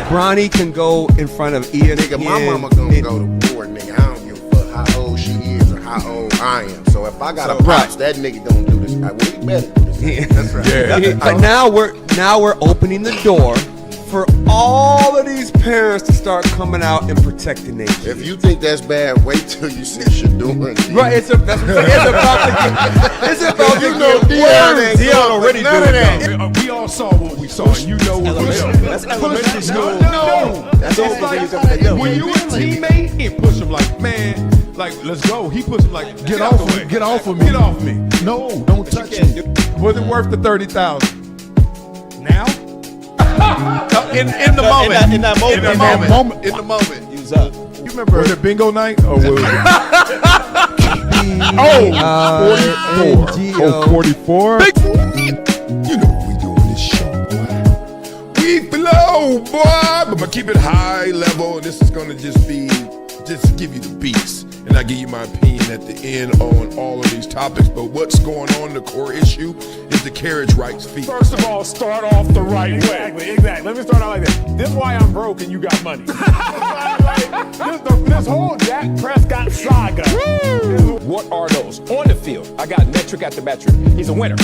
Bronny can go in front of Ian. Nigga, my mama gonna go to war, nigga. I don't give a fuck how old she is or how old I am. So if I got a pops, that nigga gonna do this. Well, he better do this. That's right. Yeah. But now we're opening the door for all of these parents to start coming out and protecting their kids. If you think that's bad, wait till you see Shadour. Right, it's about to get worse. Deion already doing that. We all saw what we saw. You know what we saw. That's elementary school. No. That's it's like when you a teammate, he push him like, man, like, let's go. He push him like, get off of me. Get off of me. Get off me. No, don't touch me. Was it worth the $30,000? Now? In the moment. In the moment. Use up. You remember? Was it bingo night or was it? 44. You know what we do on this show, boy. We flow, boy. But I'm gonna keep it high level. This is gonna just give you the beats. And I give you my opinion at the end on all of these topics. But what's going on, the core issue, is the carriage rights fee. First of all, start off the right way. Exactly. Let me start out like this. This is why I'm broke and you got money. this whole Dak Prescott saga. What are those? On the field, I got metric after metric. He's a winner.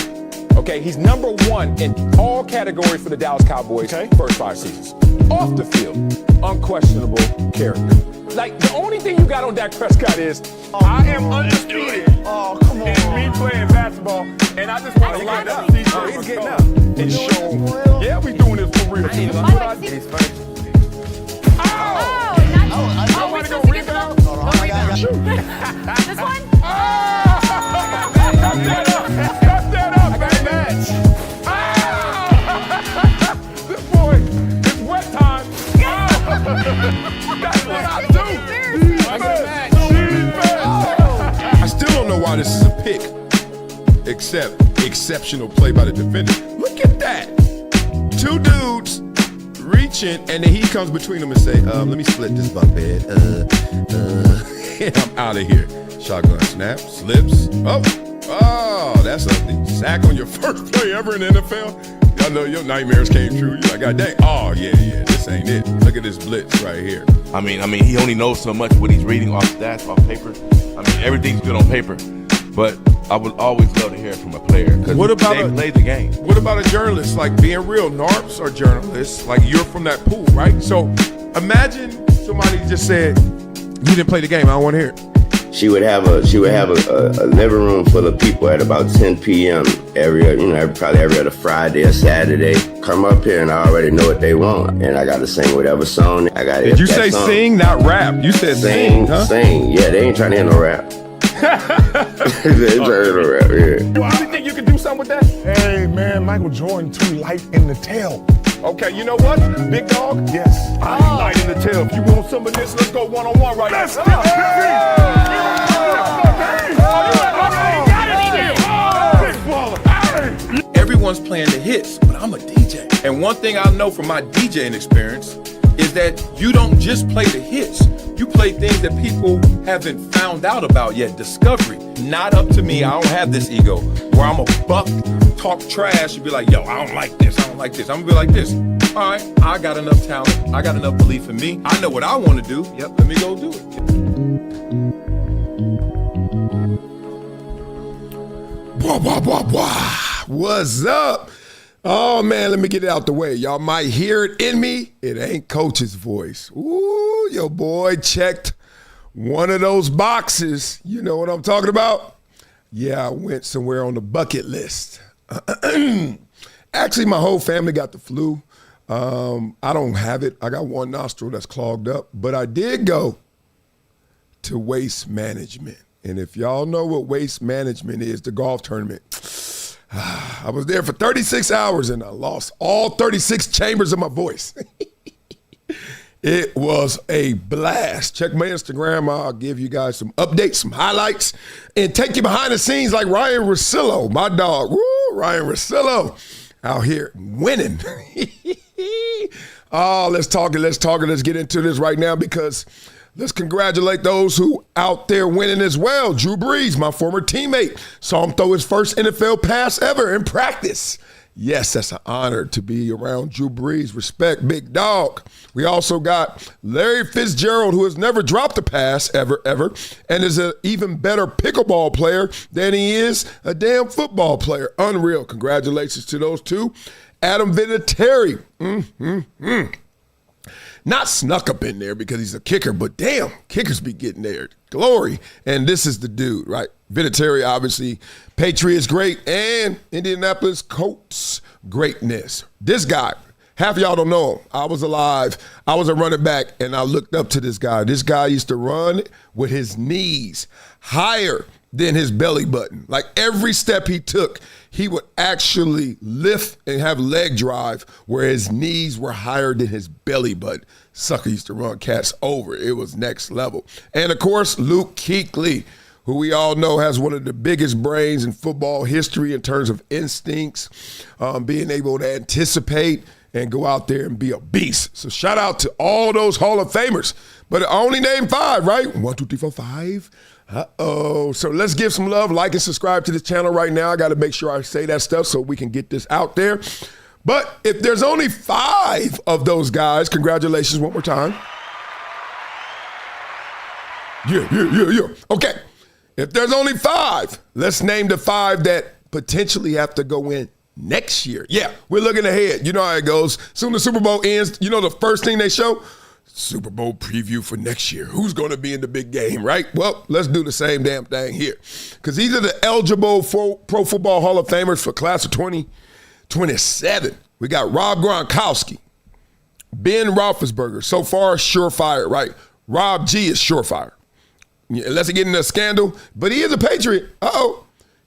Okay, he's number one in all categories for the Dallas Cowboys first 5 seasons. Off the field, unquestionable character. Like, the only thing you got on Dak Prescott is, I am undisputed. Oh, come on. And me playing basketball, and I just want to light up. Oh, he's getting up. And show, yeah, we doing this for real. He's first. I want to go rebound. Shoot. This one? Cut that up. I got a match. This boy, it's wet time. That's what I do. I still don't know why this is a pick, except exceptional play by the defender. Look at that. 2 dudes reaching, and then he comes between them and say, let me split this bunk bed. And I'm out of here. Shotgun snap, slips. Oh, that's ugly. Sack on your first play ever in the NFL. Y'all know your nightmares came true. You're like, God dang. Oh, yeah, this ain't it. Look at this blitz right here. I mean, he only knows so much what he's reading off stats, off paper. I mean, everything's good on paper. But I would always love to hear it from a player because they play the game. What about a journalist? Like, being real, NARPs are journalists. Like, you're from that pool, right? So imagine somebody just said, you didn't play the game. I don't want to hear it. She would have a living room full of people at about 10 p.m. probably every other Friday or Saturday. Come up here and I already know what they want, and I got to sing whatever song I got. Did you say song. Sing, not rap? You said sing, huh? Sing. Yeah, they ain't trying to hear no rap. They ain't trying to hear no rap. Yeah. You think you can do something with that? Hey man, Michael Jordan too light in the tail. Okay, you know what, big dog? Yes. I ain't light in the tail. If you want some of this, let's go one-on-one right now. Let's get it. Everyone's playing the hits, but I'm a DJ. And one thing I know from my DJing experience is that you don't just play the hits. You play things that people haven't found out about yet. Discovery. Not up to me. I don't have this ego where I'm a buck, talk trash, and be like, yo, I don't like this. I don't like this. I'm gonna be like this. All right, I got enough talent. I got enough belief in me. I know what I want to do. Yep, let me go do it. Blah, blah, blah, blah. What's up? Oh, man, let me get it out the way. Y'all might hear it in me. It ain't Coach's voice. Ooh, your boy checked one of those boxes. You know what I'm talking about? Yeah, I went somewhere on the bucket list. Actually, my whole family got the flu. I don't have it. I got one nostril that's clogged up. But I did go to Waste Management. And if y'all know what Waste Management is, the golf tournament, I was there for 36 hours and I lost all 36 chambers of my voice. It was a blast. Check my Instagram. I'll give you guys some updates, some highlights, and take you behind the scenes like Ryan Russillo, my dog. Woo, Ryan Russillo out here winning. Oh, let's talk it. Let's get into this right now because let's congratulate those who out there winning as well. Drew Brees, my former teammate, saw him throw his first NFL pass ever in practice. Yes, that's an honor to be around Drew Brees. Respect, big dog. We also got Larry Fitzgerald, who has never dropped a pass ever, and is an even better pickleball player than he is a damn football player. Unreal. Congratulations to those two. Adam Vinatieri. Not snuck up in there because he's a kicker, but damn, kickers be getting there. Glory. And this is the dude, right? Vinatieri, obviously, Patriots great, and Indianapolis Colts greatness. This guy, half of y'all don't know him. I was alive. I was a running back, and I looked up to this guy. This guy used to run with his knees higher than his belly button. Like every step he took, he would actually lift and have leg drive where his knees were higher than his belly button. Sucker used to run cats over. It was next level. And of course, Luke Kuechly, who we all know has one of the biggest brains in football history in terms of instincts, being able to anticipate and go out there and be a beast. So shout out to all those Hall of Famers. But I only named 5, right? 1, 2, 3, 4, 5. Uh-oh. So let's give some love. Like and subscribe to this channel right now. I got to make sure I say that stuff so we can get this out there. But if there's only 5 of those guys, congratulations one more time. Yeah. Okay. If there's only 5, let's name the 5 that potentially have to go in next year. Yeah, we're looking ahead. You know how it goes. Soon the Super Bowl ends, you know the first thing they show? Super Bowl preview for next year. Who's going to be in the big game, right? Well, let's do the same damn thing here. Because these are the eligible Pro Football Hall of Famers for class of 2027. We got Rob Gronkowski, Ben Roethlisberger. So far, surefire, right? Rob G is surefire. Unless he get in a scandal. But he is a Patriot.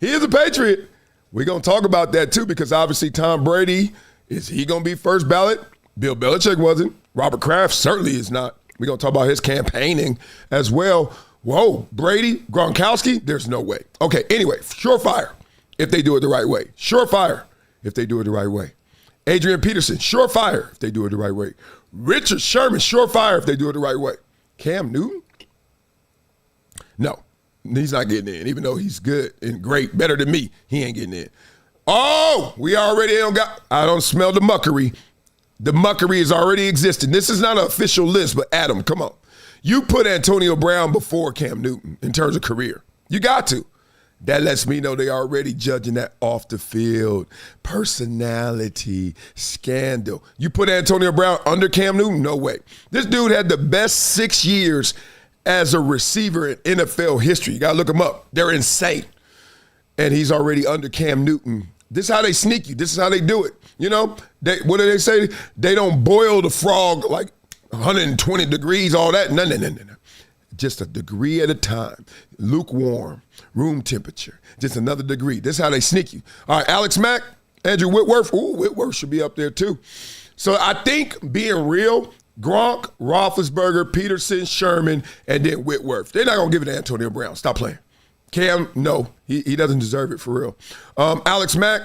He is a Patriot. We're going to talk about that too because obviously Tom Brady, is he going to be first ballot? Bill Belichick wasn't. Robert Kraft certainly is not. We're going to talk about his campaigning as well. Whoa, Brady, Gronkowski, there's no way. Okay, anyway, surefire if they do it the right way. Surefire if they do it the right way. Adrian Peterson, surefire if they do it the right way. Richard Sherman, surefire if they do it the right way. Cam Newton? No, he's not getting in, even though he's good and great, better than me. He ain't getting in. Oh, we already I don't smell the muckery. The muckery is already existing. This is not an official list, but Adam, come on. You put Antonio Brown before Cam Newton in terms of career. You got to. That lets me know they already judging that off the field. Personality, scandal. You put Antonio Brown under Cam Newton? No way. This dude had the best 6 years as a receiver in NFL history. You got to look him up. They're insane. And he's already under Cam Newton. This is how they sneak you. This is how they do it. You know, what do they say? They don't boil the frog like 120 degrees, all that. No. Just a degree at a time. Lukewarm, room temperature, just another degree. This is how they sneak you. All right, Alex Mack, Andrew Whitworth. Ooh, Whitworth should be up there too. So I think being real, Gronk, Roethlisberger, Peterson, Sherman, and then Whitworth. They're not going to give it to Antonio Brown. Stop playing. Cam, no, he doesn't deserve it for real. Alex Mack,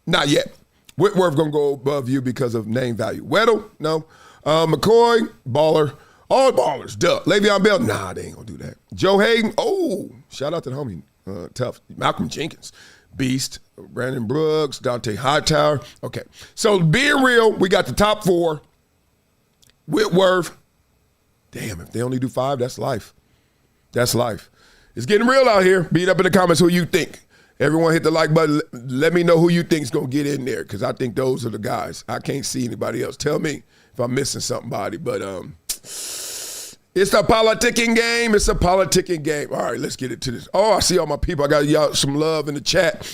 not yet. Whitworth going to go above you because of name value. Weddle, no. McCoy, baller. All ballers, duh. Le'Veon Bell, nah, they ain't going to do that. Joe Hayden, shout out to the homie, tough. Malcolm Jenkins, beast. Brandon Brooks, Dante Hightower. Okay, so being real, we got the top 4. Whitworth, damn, if they only do 5, that's life. That's life. It's getting real out here. Beat up in the comments who you think. Everyone hit the like button. Let me know who you think is going to get in there because I think those are the guys. I can't see anybody else. Tell me if I'm missing somebody. But it's a politicking game. It's a politicking game. All right, let's get into this. Oh, I see all my people. I got y'all some love in the chat.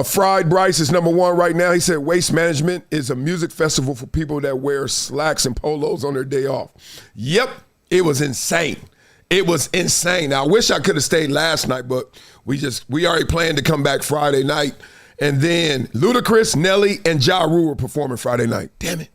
Fried Bryce is number 1 right now. He said Waste Management is a music festival for people that wear slacks and polos on their day off. Yep, it was insane. It was insane. Now, I wish I could have stayed last night, but we already planned to come back Friday night. And then Ludacris, Nelly, and Ja Rule were performing Friday night. Damn it.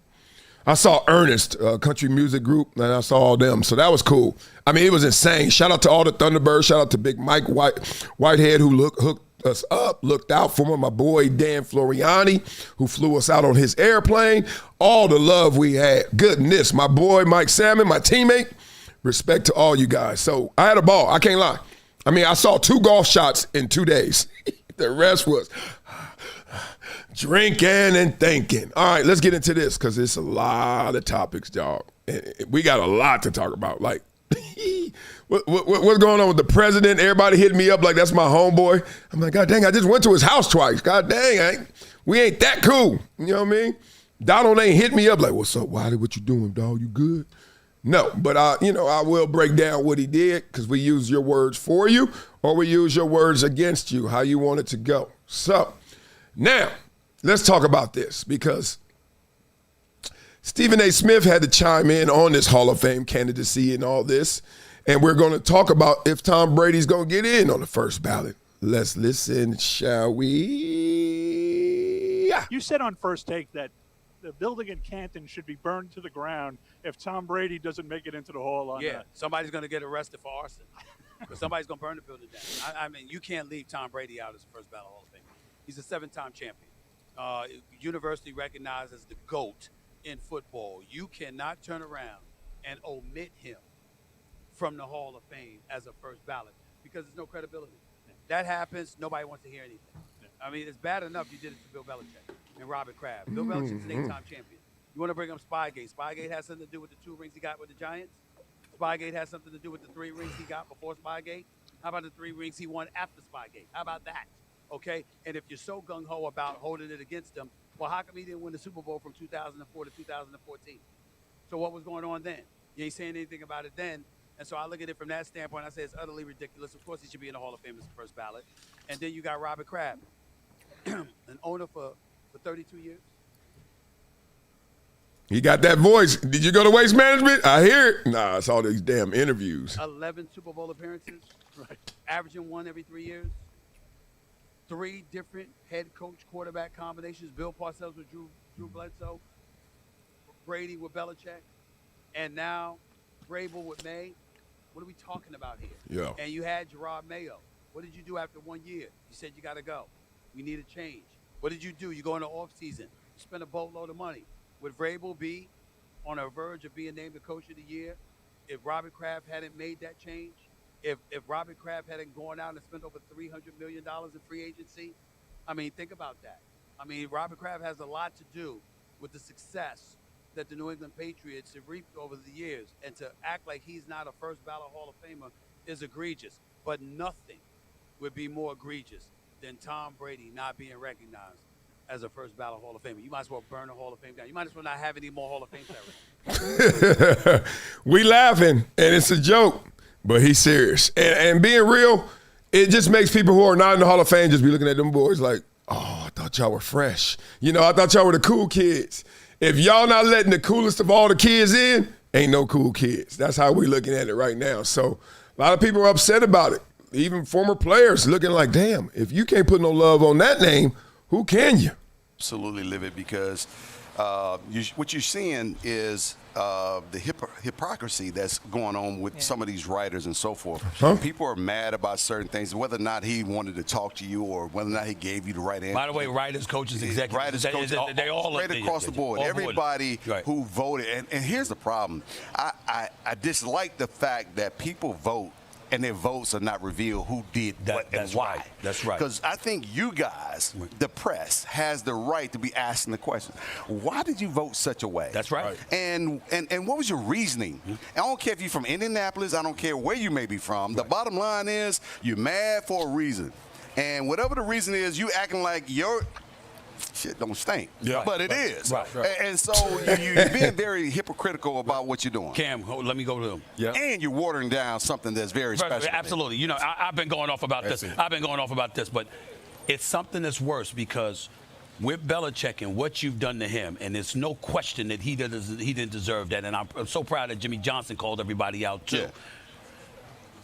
I saw Ernest, country music group, and I saw all them. So that was cool. I mean, it was insane. Shout out to all the Thunderbirds. Shout out to Big Mike Whitehead who hooked us up, looked out for him. My boy Dan Floriani who flew us out on his airplane. All the love we had. Goodness. My boy Mike Salmon, my teammate. Respect to all you guys. So I had a ball. I can't lie. I mean, I saw 2 golf shots in 2 days. The rest was Drinking and thinking. All right, let's get into this because it's a lot of topics, dog. We got a lot to talk about. Like, what's going on with the president? Everybody hitting me up like that's my homeboy. I'm like, God dang, I just went to his house twice. God dang, we ain't that cool. You know what I mean? Donald ain't hit me up like, what's up, Wiley? What you doing, dog? You good? No, but I will break down what he did because we use your words for you or we use your words against you, how you want it to go. So now let's talk about this because Stephen A. Smith had to chime in on this Hall of Fame candidacy and all this, and we're going to talk about if Tom Brady's going to get in on the first ballot. Let's listen, shall we? You said on First Take that the building in Canton should be burned to the ground if Tom Brady doesn't make it into the Hall on that. Somebody's going to get arrested for arson. But somebody's going to burn the building down. I mean, you can't leave Tom Brady out as the first ballot Hall of Fame. He's a 7-time champion. Universally recognized as the GOAT in football. You cannot turn around and omit him from the Hall of Fame as a first ballot because there's no credibility. That happens, nobody wants to hear anything. I mean, it's bad enough you did it to Bill Belichick and Robert Kraft. Bill Belichick's an 8-time champion. You want to bring up Spygate. Spygate has something to do with the 2 rings he got with the Giants. Spygate has something to do with the 3 rings he got before Spygate. How about the 3 rings he won after Spygate? How about that? Okay? And if you're so gung-ho about holding it against him, well, how come he didn't win the Super Bowl from 2004 to 2014? So what was going on then? You ain't saying anything about it then. And so I look at it from that standpoint. I say it's utterly ridiculous. Of course, he should be in the Hall of Fame as the first ballot. And then you got Robert Kraft, an owner for 32 years. He got that voice. Did you go to Waste Management? I hear it. Nah, it's all these damn interviews. 11 Super Bowl appearances, right? Averaging 1 every 3 years. 3 different head coach quarterback combinations. Bill Parcells with Drew Bledsoe. Brady with Belichick. And now Vrabel with May. What are we talking about here? Yeah. And you had Gerard Mayo. What did you do after 1 year? You said you got to go. We need a change. What did you do? You go into off season. You spend a boatload of money. Would Vrabel be on the verge of being named the coach of the year if Robert Kraft hadn't made that change? If Robert Kraft hadn't gone out and spent over $300 million in free agency? I mean, think about that. I mean, Robert Kraft has a lot to do with the success that the New England Patriots have reaped over the years. And to act like he's not a first ballot Hall of Famer is egregious. But nothing would be more egregious than Tom Brady not being recognized as a first ballot Hall of Famer. You might as well burn the Hall of Fame down. You might as well not have any more Hall of Fame ceremonies. We laughing, and it's a joke, but he's serious. And being real, it just makes people who are not in the Hall of Fame just be looking at them boys like, oh, I thought y'all were fresh. You know, I thought y'all were the cool kids. If y'all not letting the coolest of all the kids in, ain't no cool kids. That's how we looking at it right now. So a lot of people are upset about it. Even former players looking like, damn, if you can't put no love on that name, who can you? Absolutely live it because what you're seeing is the hypocrisy that's going on with some of these writers and so forth. People are mad about certain things, whether or not he wanted to talk to you or whether or not he gave you the right answer. By the way, writers, coaches, executives, they all right across the board. Everybody who voted, and here's the problem. I dislike the fact that people vote and their votes are not revealed who did what and why. Right. That's right. Because I think you guys, the press, has the right to be asking the question, why did you vote such a way? That's right. And what was your reasoning? I don't care if you're from Indianapolis. I don't care where you may be from. The bottom line is you're mad for a reason. And whatever the reason is, you acting like your shit don't stink. Yeah. But it is. Right. And so you're being very hypocritical about what you're doing. Cam, let me go to him. Yeah. And you're watering down something that's very special. Absolutely. You know, I've been going off about this. I've been going off about this, but it's something that's worse because with Belichick and what you've done to him, and there's no question that he didn't deserve that. And I'm so proud that Jimmy Johnson called everybody out too. Yeah.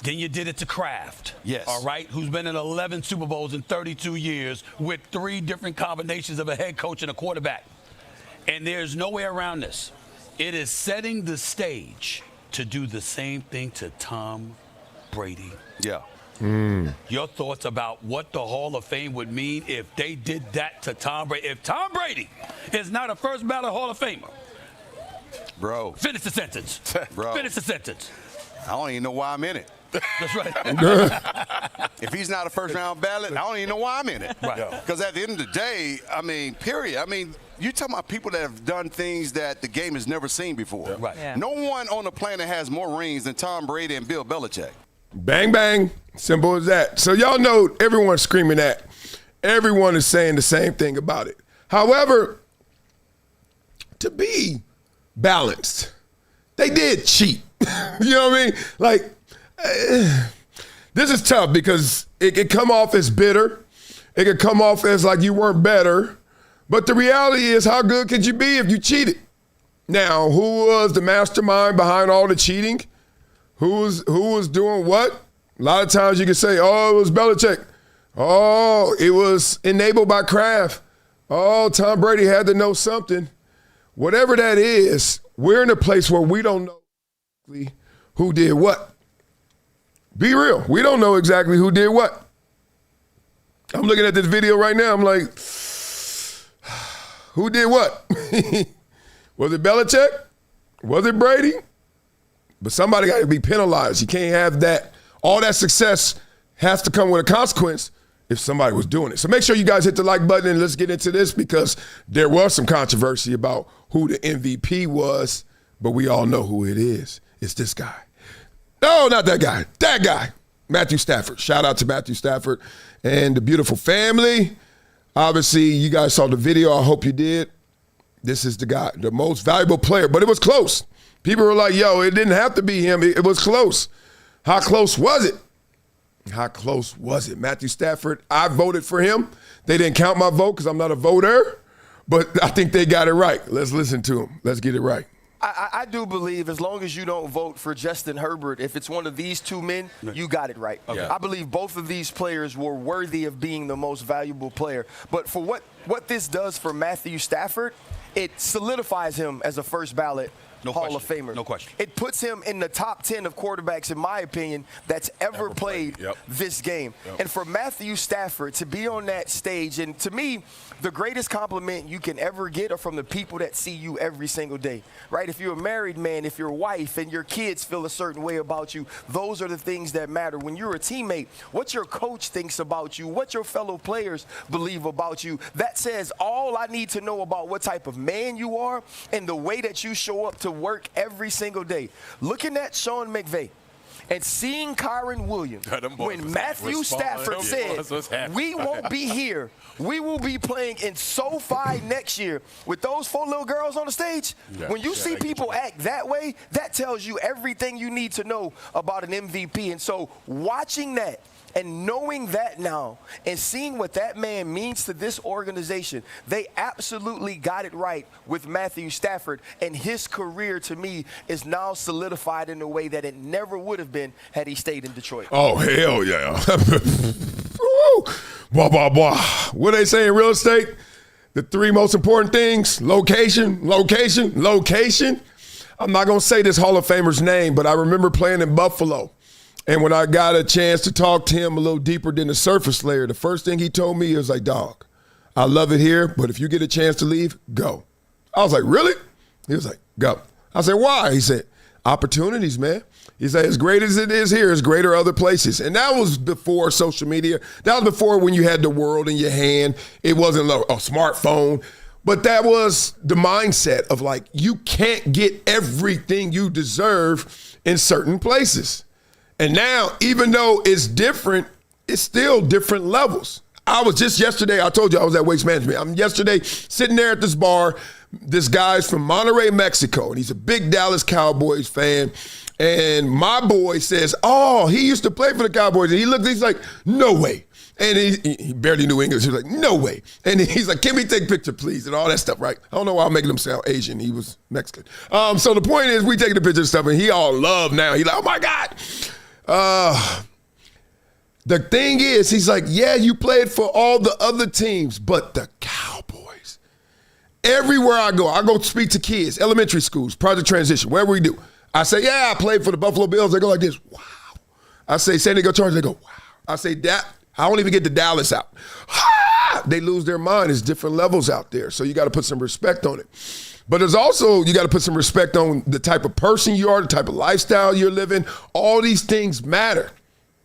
Then you did it to Kraft. Yes. All right, who's been in 11 Super Bowls in 32 years with 3 different combinations of a head coach and a quarterback. And there's no way around this. It is setting the stage to do the same thing to Tom Brady. Yeah. Your thoughts about what the Hall of Fame would mean if they did that to Tom Brady? If Tom Brady is not a first ballot Hall of Famer. Bro. Finish the sentence. Bro. Finish the sentence. I don't even know why I'm in it. That's right. If he's not a first-round ballot, I don't even know why I'm in it. Because at the end of the day, I mean, period. I mean, you're talking about people that have done things that the game has never seen before. No one on the planet has more rings than Tom Brady and Bill Belichick. Bang, bang. Simple as that. So y'all know everyone's screaming that. Everyone is saying the same thing about it. However, to be balanced, they did cheat. You know what I mean? Like, this is tough because it could come off as bitter. It could come off as like you weren't better. But the reality is, how good could you be if you cheated? Now, who was the mastermind behind all the cheating? Who was doing what? A lot of times you can say, oh, it was Belichick. Oh, it was enabled by Kraft. Oh, Tom Brady had to know something. Whatever that is, we're in a place where we don't know who did what. Be real. We don't know exactly who did what. I'm looking at this video right now. I'm like, who did what? Was it Belichick? Was it Brady? But somebody got to be penalized. You can't have that. All that success has to come with a consequence if somebody was doing it. So make sure you guys hit the like button and let's get into this, because there was some controversy about who the MVP was, but we all know who it is. It's this guy. No, not that guy. That guy. Matthew Stafford. Shout out to Matthew Stafford and the beautiful family. Obviously, you guys saw the video. I hope you did. This is the guy, the most valuable player, but it was close. People were like, yo, it didn't have to be him. It was close. How close was it? How close was it? Matthew Stafford, I voted for him. They didn't count my vote because I'm not a voter, but I think they got it right. Let's listen to him. Let's get it right. I do believe as long as you don't vote for Justin Herbert, if it's one of these two men, you got it right. Okay. I believe both of these players were worthy of being the most valuable player. But for what this does for Matthew Stafford, it solidifies him as a first ballot Hall of Famer. No question. It puts him in the top 10 of quarterbacks, in my opinion, that's ever played this game. And for Matthew Stafford to be on that stage, and to me, the greatest compliment you can ever get are from the people that see you every single day, right? If you're a married man, if your wife and your kids feel a certain way about you, those are the things that matter. When you're a teammate, what your coach thinks about you, what your fellow players believe about you, that says all I need to know about what type of man you are and the way that you show up to work every single day. Looking at Sean McVay and seeing Kyron Williams, when Matthew Stafford said, we won't be here, we will be playing in SoFi next year with those 4 little girls on the stage. When you see people act that way, that tells you everything you need to know about an MVP. And so watching that and knowing that now and seeing what that man means to this organization, they absolutely got it right with Matthew Stafford, and his career to me is now solidified in a way that it never would have been had he stayed in Detroit. Oh, hell yeah. Blah, blah, blah. What they say in real estate? The 3 most important things: location, location, location. I'm not going to say this Hall of Famer's name, but I remember playing in Buffalo. And when I got a chance to talk to him a little deeper than the surface layer, the first thing he told me, he was like, dog, I love it here, but if you get a chance to leave, go. I was like, really? He was like, go. I said, why? He said, opportunities, man. He said, as great as it is here, it's greater other places. And that was before social media. That was before when you had the world in your hand. It wasn't a smartphone. But that was the mindset of like, you can't get everything you deserve in certain places. And now, even though it's different, it's still different levels. I was just yesterday, I told you I was at Waste Management. I'm yesterday sitting there at this bar. This guy's from Monterrey, Mexico, and he's a big Dallas Cowboys fan. And my boy says, oh, he used to play for the Cowboys. And he's like, no way. And he barely knew English. He was like, no way. And he's like, can we take a picture, please? And all that stuff, right? I don't know why I'm making him sound Asian. He was Mexican. So the point is, we taking the picture and stuff, and he all love now. He like, oh, my God. The thing is, he's like, yeah, you played for all the other teams, but the Cowboys. Everywhere I go speak to kids, elementary schools, Project Transition, wherever we do. I say, yeah, I played for the Buffalo Bills. They go like this, wow. I say, San Diego Chargers. They go, wow. I say, I don't even get the Dallas out. They lose their mind. There's different levels out there, so you got to put some respect on it. But there's also, you got to put some respect on the type of person you are, the type of lifestyle you're living. All these things matter.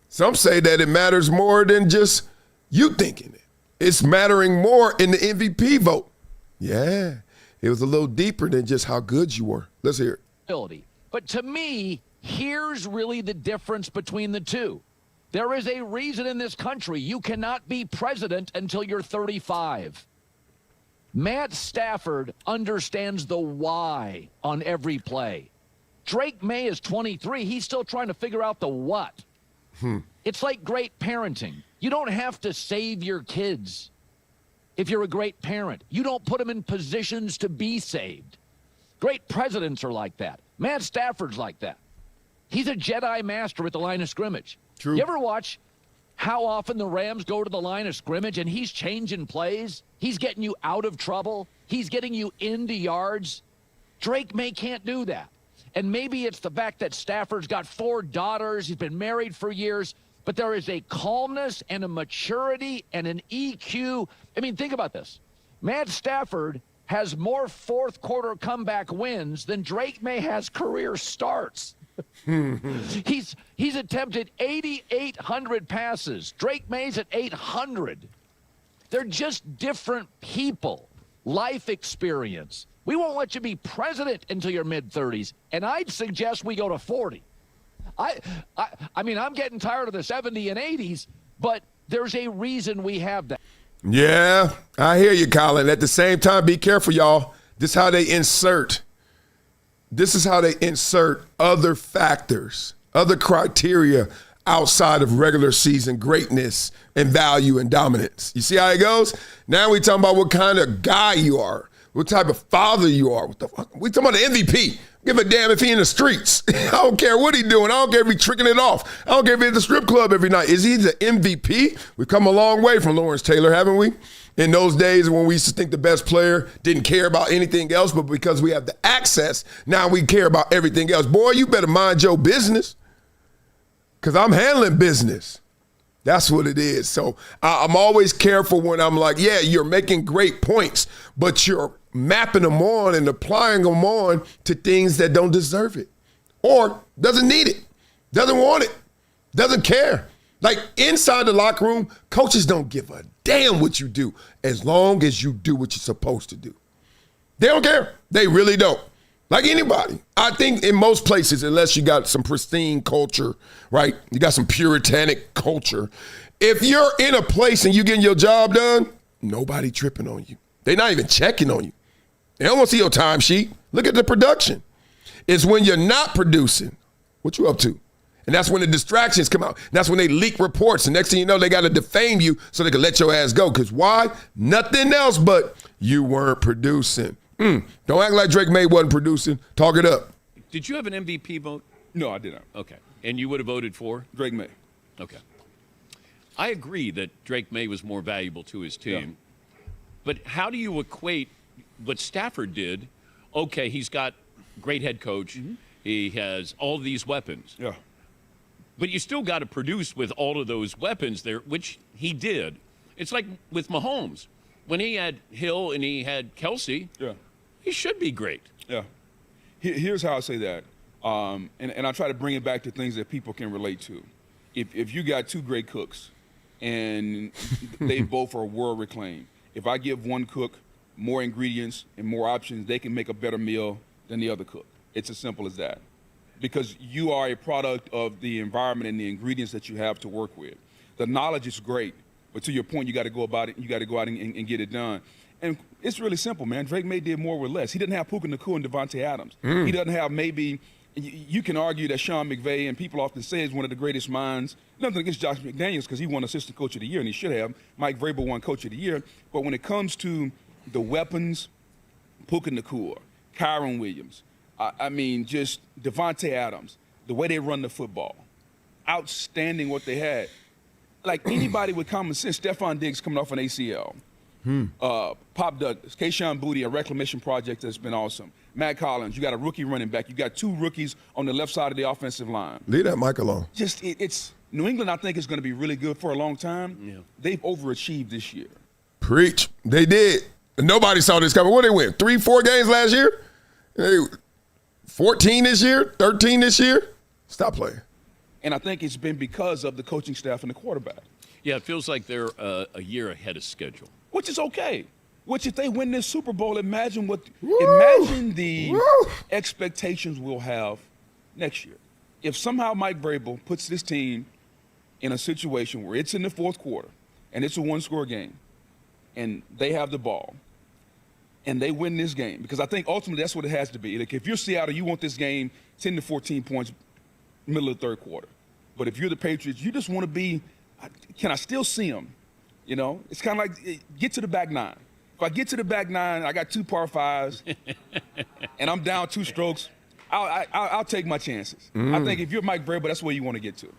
Some say that it matters more than just you thinking it. It's mattering more in the MVP vote. Yeah, it was a little deeper than just how good you were. Let's hear it. But to me, here's really the difference between the two. There is a reason in this country you cannot be president until you're 35. Matt Stafford understands the why on every play. Drake May is 23. He's still trying to figure out the what. It's like great parenting. You don't have to save your kids if you're a great parent. You don't put them in positions to be saved. Great presidents are like that. Matt Stafford's like that. He's a Jedi master at the line of scrimmage. True. You ever watch how often the Rams go to the line of scrimmage and he's changing plays? He's getting you out of trouble. He's getting you into yards. Drake May can't do that. And maybe it's the fact that Stafford's got 4 daughters. He's been married for years. But there is a calmness and a maturity and an EQ. I mean, think about this. Matt Stafford has more fourth-quarter comeback wins than Drake May has career starts. He's attempted 8,800 passes. Drake May's at 800. They're just different people. Life experience. We won't let you be president until your mid-30s, and I'd suggest we go to 40. I mean, I'm getting tired of the 70 and 80s, but there's a reason we have that. Yeah, I hear you, Colin. At the same time, be careful, y'all. This is how they insert other factors, other criteria outside of regular season greatness and value and dominance. You see how it goes? Now we talking about what kind of guy you are, what type of father you are. What the fuck? We talking about the MVP. Give a damn if he in the streets. I don't care what he doing. I don't care if he tricking it off. I don't care if he's at the strip club every night. Is he the MVP? We've come a long way from Lawrence Taylor, haven't we? In those days when we used to think the best player didn't care about anything else, but because we have the access, now we care about everything else. Boy, you better mind your business, because I'm handling business. That's what it is. So I'm always careful when I'm like, yeah, you're making great points, but you're mapping them on and applying them on to things that don't deserve it or doesn't need it, doesn't want it, doesn't care. Like inside the locker room, coaches don't give a damn what you do as long as you do what you're supposed to do. They don't care. They really don't. Like anybody. I think in most places, unless you got some pristine culture, right? You got some puritanic culture. If you're in a place and you getting your job done, nobody tripping on you. They're not even checking on you. They don't want to see your timesheet. Look at the production. It's when you're not producing. What you up to? And that's when the distractions come out. That's when they leak reports. And next thing you know, they got to defame you so they can let your ass go. Because why? Nothing else but you weren't producing. Don't act like Drake May wasn't producing. Talk it up. Did you have an MVP vote? No, I didn't. Okay. And you would have voted for? Drake May. Okay. I agree that Drake May was more valuable to his team. Yeah. But how do you equate what Stafford did? Okay, he's got great head coach. Mm-hmm. He has all these weapons. Yeah. But you still got to produce with all of those weapons there, which he did. It's like with Mahomes. When he had Hill and he had Kelsey, yeah, he should be great. Yeah. Here's how I say that. And I try to bring it back to things that people can relate to. If you got 2 great cooks and they both are world reclaimed, if I give one cook more ingredients and more options, they can make a better meal than the other cook. It's as simple as that. Because you are a product of the environment and the ingredients that you have to work with. The knowledge is great, but to your point, you got to go about it. You got to go out and get it done. And it's really simple, man. Drake May did more with less. He didn't have Puka Nacua and Devontae Adams. He doesn't have maybe – you can argue that Sean McVay, and people often say is one of the greatest minds. Nothing against Josh McDaniels because he won Assistant Coach of the Year, and he should have. Mike Vrabel won Coach of the Year. But when it comes to the weapons, Puka Nacua, Kyron Williams, I mean, just Devontae Adams, the way they run the football, outstanding what they had. Like anybody with common sense, Stephon Diggs coming off an ACL. Pop Douglas, Kayshon Boutte, a reclamation project that's been awesome. Matt Collins, you got a rookie running back. You got 2 rookies on the left side of the offensive line. Leave that mic alone. Just it's New England. I think is going to be really good for a long time. Yeah. They've overachieved this year. Preach. They did. Nobody saw this coming. What did they win? 3-4 games last year? 14 this year? 13 this year? Stop playing. And I think it's been because of the coaching staff and the quarterback. Yeah, it feels like they're a year ahead of schedule. Which is okay. Which if they win this Super Bowl, imagine the expectations we'll have next year. If somehow Mike Vrabel puts this team in a situation where it's in the fourth quarter and it's a one-score game and they have the ball and they win this game, because I think ultimately that's what it has to be. Like if you're Seattle, you want this game 10 to 14 points middle of the third quarter. But if you're the Patriots, you just want to be, can I still see them? You know, it's kind of like get to the back nine. If I get to the back nine, I got 2 par fives, and I'm down 2 strokes, I'll take my chances. I think if you're Mike Vrabel, that's where you want to get to.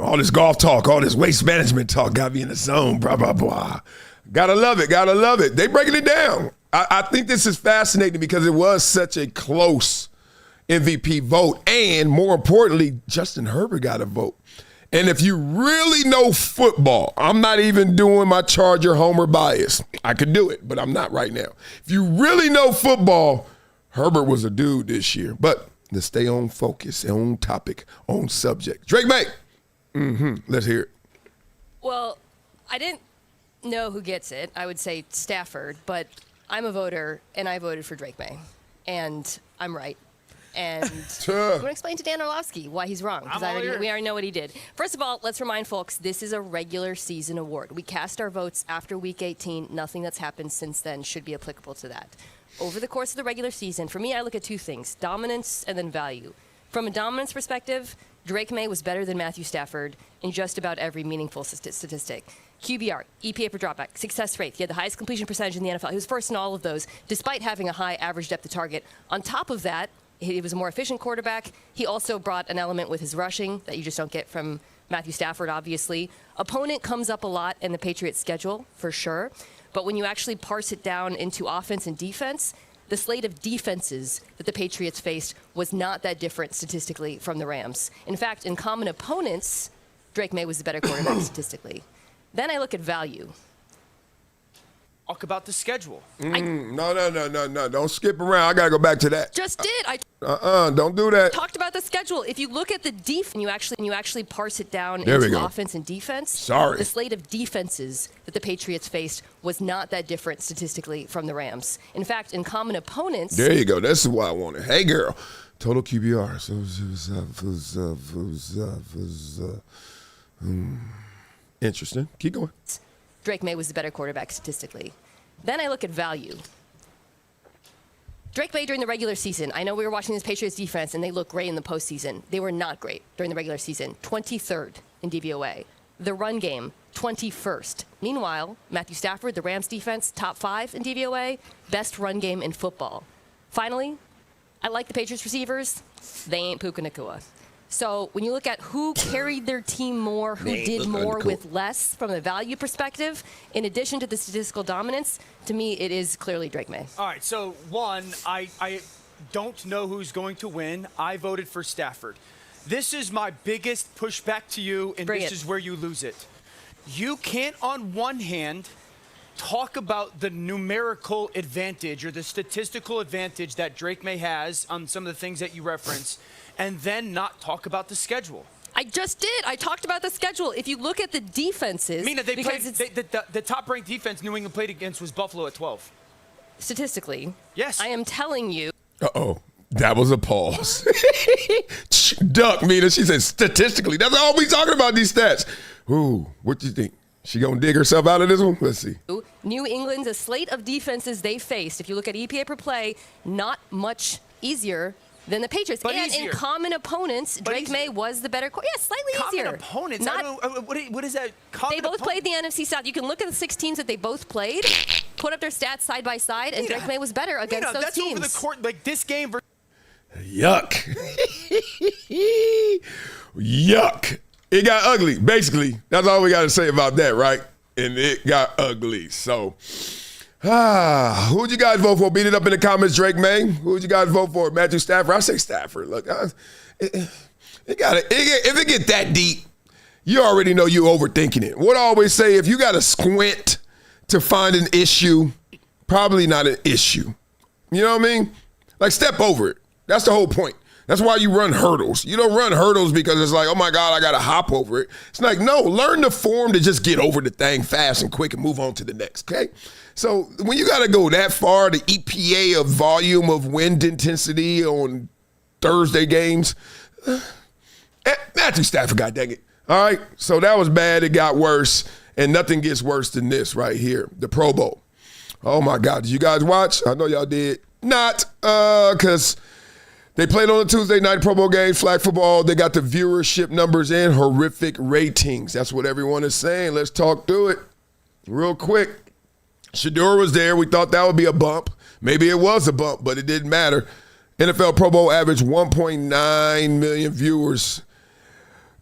All this golf talk, all this waste management talk got me in the zone, blah, blah, blah. Gotta love it, gotta love it. They breaking it down. I think this is fascinating because it was such a close MVP vote, and more importantly, Justin Herbert got a vote. And if you really know football, I'm not even doing my Charger homer bias. I could do it, but I'm not right now. If you really know football, Herbert was a dude this year. But let's stay on focus, on topic, on subject. Drake May. Let's hear it. Well, I didn't know who gets it. I would say Stafford, but I'm a voter, and I voted for Drake May. And I'm right. And I'm going to explain to Dan Orlovsky why he's wrong, because we already know what he did. First of all, let's remind folks, this is a regular season award. We cast our votes after Week 18. Nothing that's happened since then should be applicable to that. Over the course of the regular season, for me, I look at 2 things, dominance and then value. From a dominance perspective, Drake May was better than Matthew Stafford in just about every meaningful statistic. QBR, EPA per dropback, success rate. He had the highest completion percentage in the NFL. He was first in all of those, despite having a high average depth of target. On top of that, he was a more efficient quarterback. He also brought an element with his rushing that you just don't get from Matthew Stafford, obviously. Opponent comes up a lot in the Patriots' schedule, for sure. But when you actually parse it down into offense and defense, the slate of defenses that the Patriots faced was not that different statistically from the Rams. In fact, in common opponents, Drake May was the better quarterback statistically. Then I look at value. Talk about the schedule. No. Don't skip around. I got to go back to that. Just did. Don't do that. Talked about the schedule. If you look at the defense, you actually parse it down into offense and defense. The slate of defenses that the Patriots faced was not that different statistically from the Rams. In fact, in common opponents. There you go. This is what I wanted. Hey, girl. Total QBR. Interesting. Keep going. Drake May was the better quarterback statistically. Then I look at value. Drake May during the regular season, I know we were watching this Patriots defense and they look great in the postseason. They were not great during the regular season. 23rd in DVOA. The run game, 21st. Meanwhile, Matthew Stafford, the Rams defense, top 5 in DVOA, best run game in football. Finally, I like the Patriots receivers. They ain't Puka Nacua. So when you look at who carried their team more, who did more with less from a value perspective, in addition to the statistical dominance, to me it is clearly Drake May. All right, so one, I don't know who's going to win. I voted for Stafford. This is my biggest pushback to you, and this is where you lose it. You can't, on one hand, talk about the numerical advantage or the statistical advantage that Drake May has on some of the things that you reference, and then not talk about the schedule. I just did. I talked about the schedule. If you look at the defenses, Mina, they played, the top-ranked defense New England played against was Buffalo at 12. Statistically, yes, I am telling you. That was a pause. Duck, Mina. She said statistically. That's all we talking about, these stats. Ooh, what do you think? She gonna dig herself out of this one? Let's see. New England's a slate of defenses they faced. If you look at EPA per play, not much easier than the Patriots. But and easier. In common opponents, Drake May was the better. Slightly easier. Common opponents? What is that? They both played the NFC South. You can look at the 6 teams that they both played, put up their stats side by side, and Drake May was better against those that's teams. Over the court, like this game. Yuck. Yuck. It got ugly, basically. That's all we got to say about that, right? And it got ugly. So, who'd you guys vote for? Beat it up in the comments, Drake May. Who'd you guys vote for? Matthew Stafford? I say Stafford. Look, if it get that deep, you already know you're overthinking it. What I always say, if you got to squint to find an issue, probably not an issue. You know what I mean? Like, step over it. That's the whole point. That's why you run hurdles. You don't run hurdles because it's like, oh my God, I got to hop over it. It's like, no, learn the form to just get over the thing fast and quick and move on to the next, okay? So when you got to go that far, the EPA of volume of wind intensity on Thursday games, Matthew Stafford, God dang it. All right, so that was bad. It got worse, and nothing gets worse than this right here, the Pro Bowl. Oh my God, did you guys watch? I know y'all did. Not, because they played on a Tuesday night Pro Bowl game, flag football. They got the viewership numbers and horrific ratings. That's what everyone is saying. Let's talk through it real quick. Shador was there. We thought that would be a bump. Maybe it was a bump, but it didn't matter. NFL Pro Bowl average 1.9 million viewers.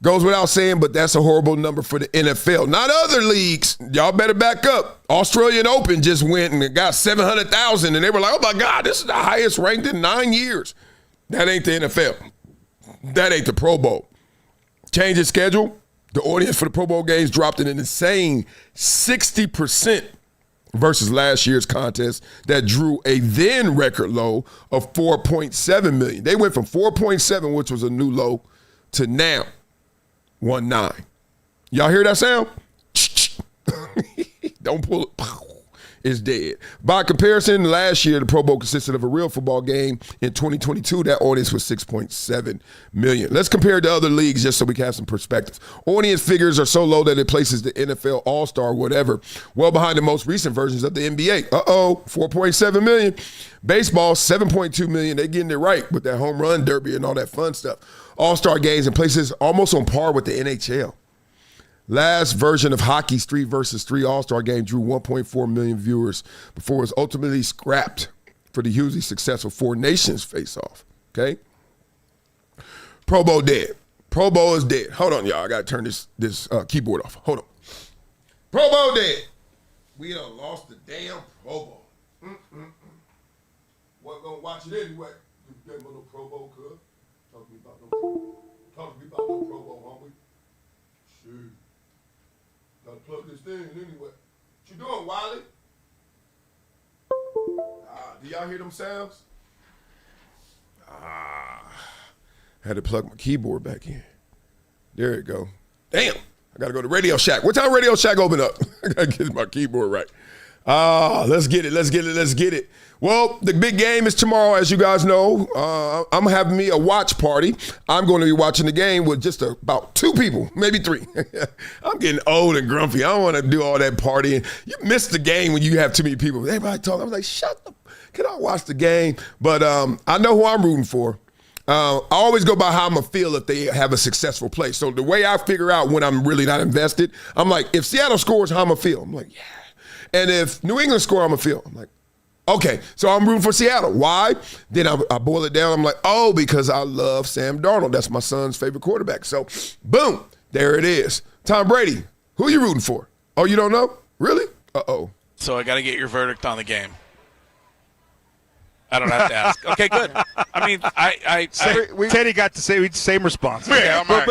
Goes without saying, but that's a horrible number for the NFL. Not other leagues. Y'all better back up. Australian Open just went and got 700,000, and they were like, oh, my God, this is the highest ranked in 9 years. That ain't the NFL. That ain't the Pro Bowl. Change of schedule. The audience for the Pro Bowl games dropped an insane 60% versus last year's contest that drew a then record low of 4.7 million. They went from 4.7, which was a new low, to now 1.9. Y'all hear that sound? Don't pull it. It's dead. By comparison, last year, the Pro Bowl consisted of a real football game. In 2022, that audience was 6.7 million. Let's compare it to other leagues just so we can have some perspective. Audience figures are so low that it places the NFL All-Star, whatever, well behind the most recent versions of the NBA. 4.7 million. Baseball, 7.2 million. They're getting it right with that home run derby and all that fun stuff. All-Star games in places almost on par with the NHL. Last version of hockey's 3 versus 3 All-Star game drew 1.4 million viewers before it was ultimately scrapped for the hugely successful Four Nations face-off, okay? Pro Bowl dead. Pro Bowl is dead. Hold on, y'all. I got to turn this keyboard off. Hold on. Pro Bowl dead. We done lost the damn Pro Bowl. Wasn't going to watch it anyway. You ain't no Pro Bowl, cuz. Talk to me about no Pro Bowl, homie. Shoot. Gotta plug this thing in anyway. What you doing, Wiley? Do y'all hear them sounds? Had to plug my keyboard back in. There it go. Damn, I gotta go to Radio Shack. What time Radio Shack open up? I gotta get my keyboard right. Let's get it. Well, the big game is tomorrow, as you guys know. I'm having me a watch party. I'm going to be watching the game with just about 2 people, maybe 3. I'm getting old and grumpy. I don't want to do all that partying. You miss the game when you have too many people. Everybody talking. I'm like, shut up. Can I watch the game? But I know who I'm rooting for. I always go by how I'm going to feel if they have a successful play. So the way I figure out when I'm really not invested, I'm like, if Seattle scores, how I'm going to feel? I'm like, yeah. And if New England score, I'm going to feel. I'm like, okay, so I'm rooting for Seattle. Why? Then I boil it down. I'm like, oh, because I love Sam Darnold. That's my son's favorite quarterback. So, boom, there it is. Tom Brady, who are you rooting for? Oh, you don't know? Really? Uh-oh. So I got to get your verdict on the game. I don't have to ask. Okay, good. I mean, Teddy got the same response. Yeah, but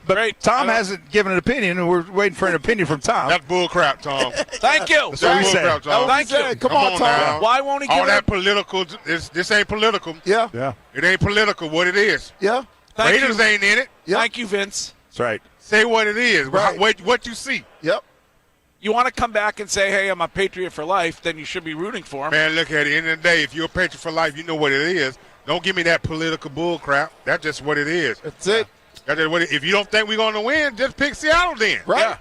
great. Tom hasn't given an opinion, and we're waiting for an opinion from Tom. That's bull crap, Tom. Thank you. That's what we said. Thank you. Come on, Tom. Now. Why won't he give all that political? This ain't political. Yeah. It ain't political. What it is. Yeah. Raiders ain't in it. Yep. Thank you, Vince. That's right. Say what it is. Right. What you see. Yep. You want to come back and say, hey, I'm a Patriot for life, then you should be rooting for him. Man, look, at the end of the day, if you're a Patriot for life, you know what it is. Don't give me that political bull crap. That's just what it is. That's it. That's just what if you don't think we're going to win, just pick Seattle then. Right.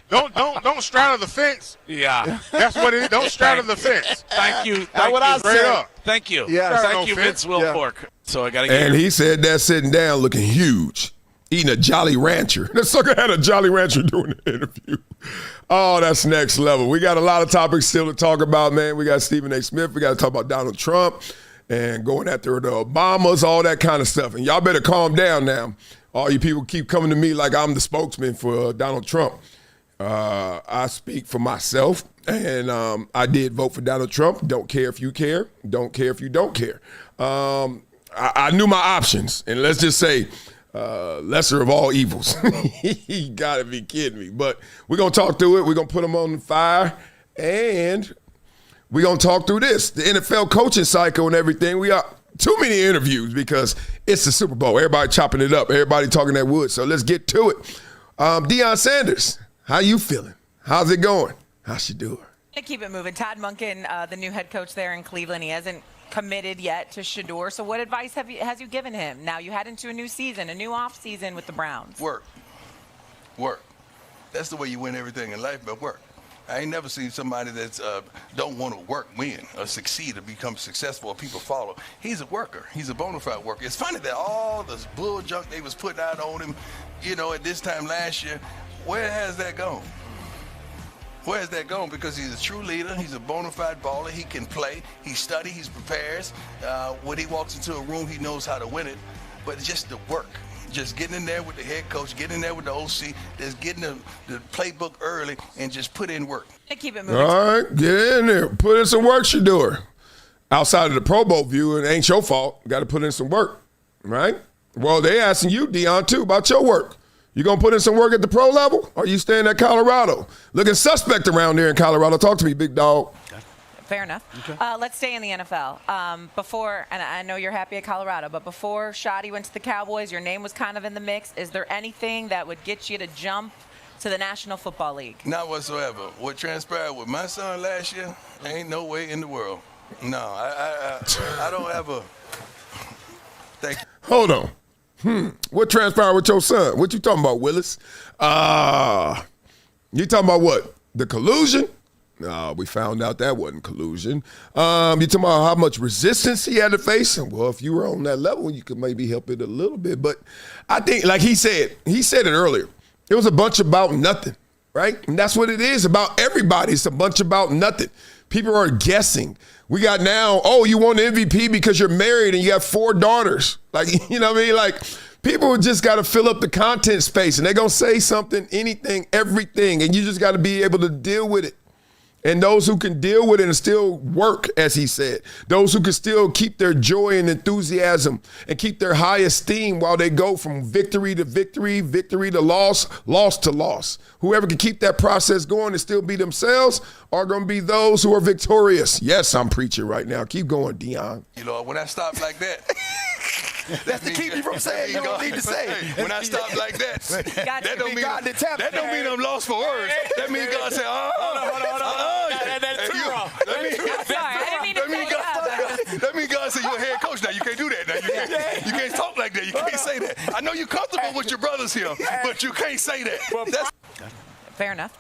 Yeah. Don't straddle the fence. Yeah. That's what it is. Don't straddle the fence. Thank you. That's what I said. Thank you. Yeah. Thank you, Vince Wilfork. So I got to get And he said that sitting down looking huge, eating a Jolly Rancher. That sucker had a Jolly Rancher during the interview. Oh, that's next level. We got a lot of topics still to talk about, man. We got Stephen A. Smith. We got to talk about Donald Trump and going after the Obamas, all that kind of stuff. And y'all better calm down now. All you people keep coming to me like I'm the spokesman for Donald Trump. I speak for myself, and I did vote for Donald Trump. Don't care if you care. Don't care if you don't care. I knew my options, and let's just say lesser of all evils. You got to be kidding me. But we're going to talk through it. We're going to put them on the fire, and We're going to talk through this, the NFL coaching cycle and everything. We got too many interviews because it's the Super Bowl. Everybody chopping it up. Everybody talking that wood. So let's get to it. Deion Sanders, how you feeling? How's it going? How's she doing? Keep it moving. Todd Monken, the new head coach there in Cleveland, he hasn't committed yet to Shador. So what advice has you given him? Now you head into a new season, a new off season with the Browns. Work. That's the way you win everything in life, but work. I ain't never seen somebody that's don't want to work, win, or succeed, or become successful, or people follow. He's a worker. He's a bona fide worker. It's funny that all this bull junk they was putting out on him, at this time last year, where has that gone? Where has that gone? Because he's a true leader. He's a bona fide baller. He can play. He studies. He prepares. When he walks into a room, he knows how to win it. But it's just the work. Just getting in there with the head coach, getting in there with the OC, just getting the playbook early and just put in work. Keep it moving. All right, get in there. Put in some work, Shador. Outside of the Pro Bowl view, it ain't your fault. Got to put in some work, right? Well, they asking you, Deion, too, about your work. You going to put in some work at the pro level, or you staying at Colorado? Looking suspect around there in Colorado. Talk to me, big dog. Fair enough. Okay. Let's stay in the NFL. Before, and I know you're happy at Colorado, but before Shoddy went to the Cowboys, your name was kind of in the mix. Is there anything that would get you to jump to the National Football League? Not whatsoever. What transpired with my son last year, ain't no way in the world. No, I don't have a. Thank you. Hold on. What transpired with your son? What you talking about, Willis? You talking about what? The collusion? No, we found out that wasn't collusion. You talking about how much resistance he had to face? Well, if you were on that level, you could maybe help it a little bit. But I think, like he said it earlier, it was a bunch about nothing, right? And that's what it is about everybody. It's a bunch about nothing. People are guessing. We got now, you won the MVP because you're married and you have 4 daughters. Like, you know what I mean? Like, people just got to fill up the content space, and they're going to say something, anything, everything, and you just got to be able to deal with it. And those who can deal with it and still work, as he said, those who can still keep their joy and enthusiasm and keep their high esteem while they go from victory to victory, victory to loss, loss to loss. Whoever can keep that process going and still be themselves are going to be those who are victorious. Yes, I'm preaching right now. Keep going, Deion. When I stop like that. That's to keep you from saying you don't need to say. When I stop like that, that don't mean I'm lost for words. That means God said, Hold on. That's too wrong. That means God said you're a head coach now. You can't do that now. You can't talk like that. You can't say that. I know you're comfortable with your brothers here, but you can't say that. Fair enough.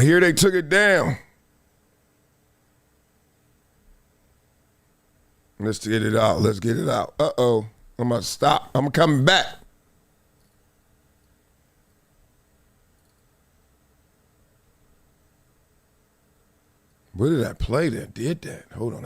Here they took it down. Let's get it out. Uh-oh. I'm going to stop. I'm coming back. Where did I play that? Did that? Hold on.